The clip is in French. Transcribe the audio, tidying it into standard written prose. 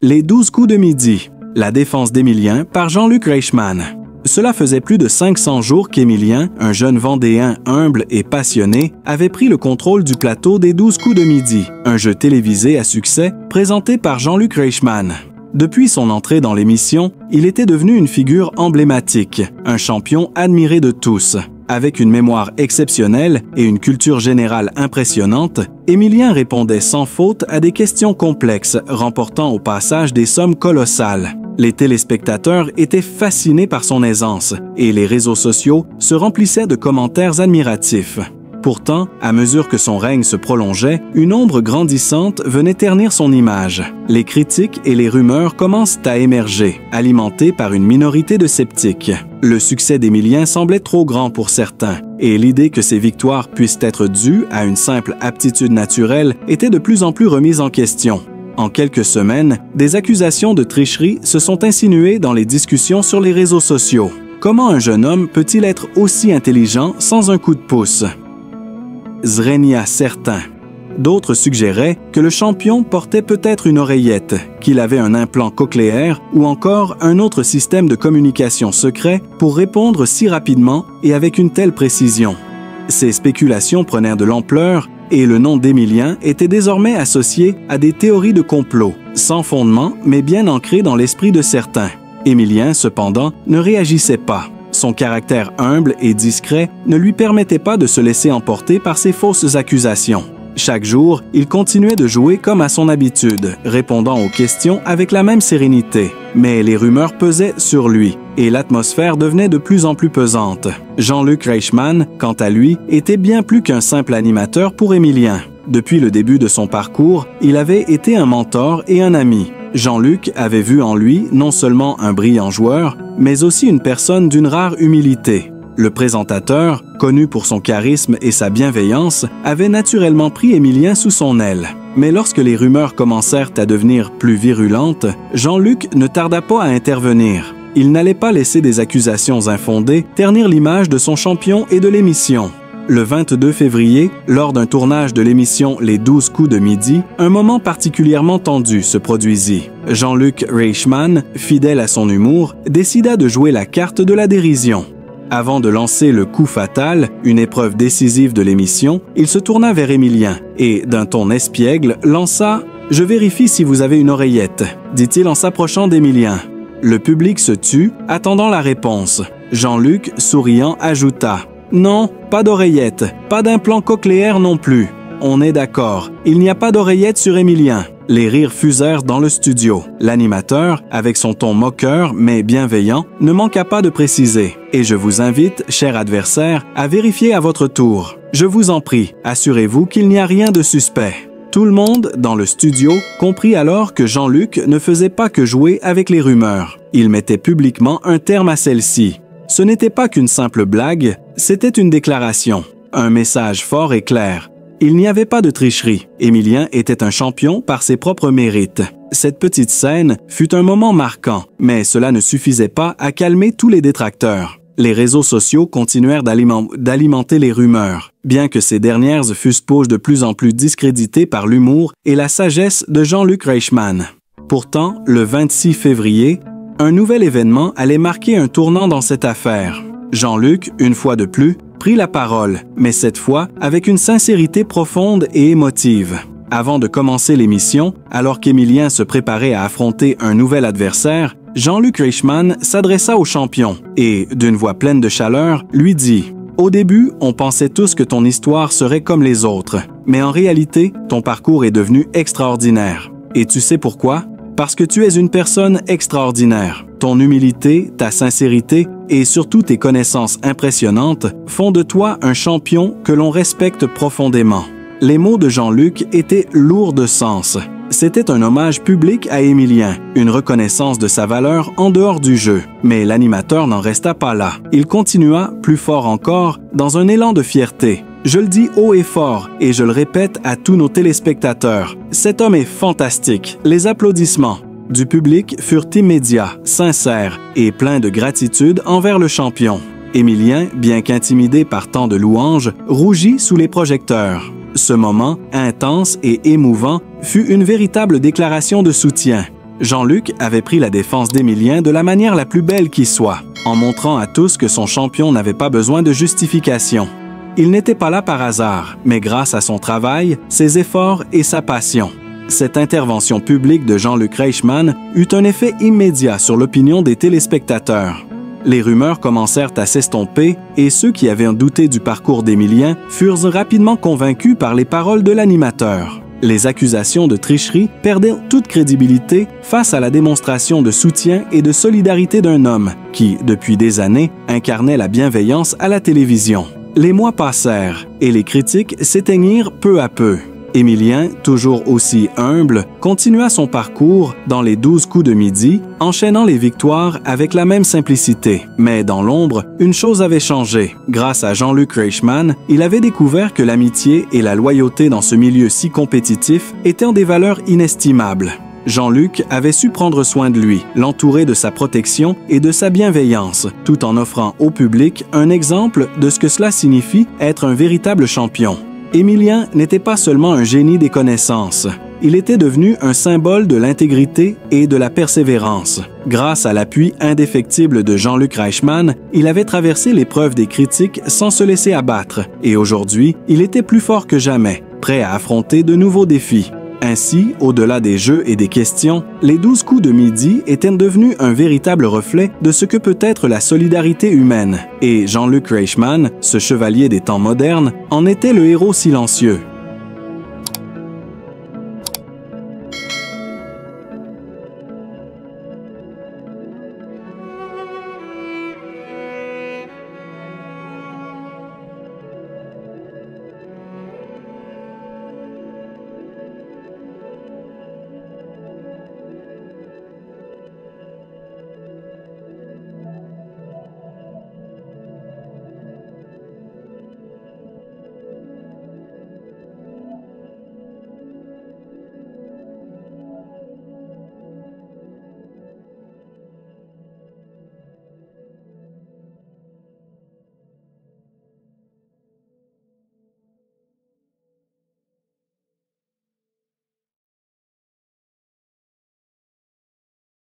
Les 12 coups de midi. La défense d'Émilien par Jean-Luc Reichmann. Cela faisait plus de 500 jours qu'Émilien, un jeune Vendéen humble et passionné, avait pris le contrôle du plateau des 12 coups de midi, un jeu télévisé à succès présenté par Jean-Luc Reichmann. Depuis son entrée dans l'émission, il était devenu une figure emblématique, un champion admiré de tous. Avec une mémoire exceptionnelle et une culture générale impressionnante, Émilien répondait sans faute à des questions complexes, remportant au passage des sommes colossales. Les téléspectateurs étaient fascinés par son aisance et les réseaux sociaux se remplissaient de commentaires admiratifs. Pourtant, à mesure que son règne se prolongeait, une ombre grandissante venait ternir son image. Les critiques et les rumeurs commencent à émerger, alimentées par une minorité de sceptiques. Le succès d'Émilien semblait trop grand pour certains, et l'idée que ses victoires puissent être dues à une simple aptitude naturelle était de plus en plus remise en question. En quelques semaines, des accusations de tricherie se sont insinuées dans les discussions sur les réseaux sociaux. Comment un jeune homme peut-il être aussi intelligent sans un coup de pouce? Zrenia certains. D'autres suggéraient que le champion portait peut-être une oreillette, qu'il avait un implant cochléaire ou encore un autre système de communication secret pour répondre si rapidement et avec une telle précision. Ces spéculations prenaient de l'ampleur et le nom d'Émilien était désormais associé à des théories de complot, sans fondement mais bien ancrées dans l'esprit de certains. Émilien, cependant, ne réagissait pas. Son caractère humble et discret ne lui permettait pas de se laisser emporter par ces fausses accusations. Chaque jour, il continuait de jouer comme à son habitude, répondant aux questions avec la même sérénité. Mais les rumeurs pesaient sur lui et l'atmosphère devenait de plus en plus pesante. Jean-Luc Reichmann, quant à lui, était bien plus qu'un simple animateur pour Émilien. Depuis le début de son parcours, il avait été un mentor et un ami. Jean-Luc avait vu en lui non seulement un brillant joueur, mais aussi une personne d'une rare humilité. Le présentateur, connu pour son charisme et sa bienveillance, avait naturellement pris Émilien sous son aile. Mais lorsque les rumeurs commencèrent à devenir plus virulentes, Jean-Luc ne tarda pas à intervenir. Il n'allait pas laisser des accusations infondées ternir l'image de son champion et de l'émission. Le 22 février, lors d'un tournage de l'émission Les 12 coups de midi, un moment particulièrement tendu se produisit. Jean-Luc Reichmann, fidèle à son humour, décida de jouer la carte de la dérision. Avant de lancer le coup fatal, une épreuve décisive de l'émission, il se tourna vers Émilien et, d'un ton espiègle, lança « Je vérifie si vous avez une oreillette », dit-il en s'approchant d'Émilien. Le public se tut, attendant la réponse. Jean-Luc, souriant, ajouta « Non, pas d'oreillette, pas d'implant cochléaire non plus. On est d'accord, il n'y a pas d'oreillette sur Émilien. » Les rires fusèrent dans le studio. L'animateur, avec son ton moqueur mais bienveillant, ne manqua pas de préciser. « Et je vous invite, cher adversaire, à vérifier à votre tour. Je vous en prie, assurez-vous qu'il n'y a rien de suspect. » Tout le monde, dans le studio, comprit alors que Jean-Luc ne faisait pas que jouer avec les rumeurs. Il mettait publiquement un terme à celle-ci. Ce n'était pas qu'une simple blague, c'était une déclaration. Un message fort et clair. Il n'y avait pas de tricherie. Émilien était un champion par ses propres mérites. Cette petite scène fut un moment marquant, mais cela ne suffisait pas à calmer tous les détracteurs. Les réseaux sociaux continuèrent d'alimenter les rumeurs, bien que ces dernières fussent de plus en plus discréditées par l'humour et la sagesse de Jean-Luc Reichmann. Pourtant, le 26 février, un nouvel événement allait marquer un tournant dans cette affaire. Jean-Luc, une fois de plus, prit la parole, mais cette fois avec une sincérité profonde et émotive. Avant de commencer l'émission, alors qu'Émilien se préparait à affronter un nouvel adversaire, Jean-Luc Reichmann s'adressa au champion et, d'une voix pleine de chaleur, lui dit « Au début, on pensait tous que ton histoire serait comme les autres, mais en réalité, ton parcours est devenu extraordinaire. Et tu sais pourquoi? Parce que tu es une personne extraordinaire. Ton humilité, ta sincérité et surtout tes connaissances impressionnantes font de toi un champion que l'on respecte profondément. » Les mots de Jean-Luc étaient lourds de sens. C'était un hommage public à Émilien, une reconnaissance de sa valeur en dehors du jeu. Mais l'animateur n'en resta pas là. Il continua, plus fort encore, dans un élan de fierté. « Je le dis haut et fort, et je le répète à tous nos téléspectateurs. Cet homme est fantastique. Les applaudissements du public furent immédiats, sincères et pleins de gratitude envers le champion. Émilien, bien qu'intimidé par tant de louanges, rougit sous les projecteurs. Ce moment, intense et émouvant, fut une véritable déclaration de soutien. Jean-Luc avait pris la défense d'Émilien de la manière la plus belle qui soit, en montrant à tous que son champion n'avait pas besoin de justification. Il n'était pas là par hasard, mais grâce à son travail, ses efforts et sa passion. Cette intervention publique de Jean-Luc Reichmann eut un effet immédiat sur l'opinion des téléspectateurs. Les rumeurs commencèrent à s'estomper et ceux qui avaient douté du parcours d'Émilien furent rapidement convaincus par les paroles de l'animateur. Les accusations de tricherie perdirent toute crédibilité face à la démonstration de soutien et de solidarité d'un homme qui, depuis des années, incarnait la bienveillance à la télévision. Les mois passèrent et les critiques s'éteignirent peu à peu. Émilien, toujours aussi humble, continua son parcours dans les 12 coups de midi, enchaînant les victoires avec la même simplicité. Mais dans l'ombre, une chose avait changé. Grâce à Jean-Luc Reichmann, il avait découvert que l'amitié et la loyauté dans ce milieu si compétitif étaient des valeurs inestimables. Jean-Luc avait su prendre soin de lui, l'entourer de sa protection et de sa bienveillance, tout en offrant au public un exemple de ce que cela signifie être un véritable champion. Émilien n'était pas seulement un génie des connaissances, il était devenu un symbole de l'intégrité et de la persévérance. Grâce à l'appui indéfectible de Jean-Luc Reichmann, il avait traversé l'épreuve des critiques sans se laisser abattre, et aujourd'hui, il était plus fort que jamais, prêt à affronter de nouveaux défis. Ainsi, au-delà des jeux et des questions, les 12 coups de midi étaient devenus un véritable reflet de ce que peut être la solidarité humaine. Et Jean-Luc Reichmann, ce chevalier des temps modernes, en était le héros silencieux.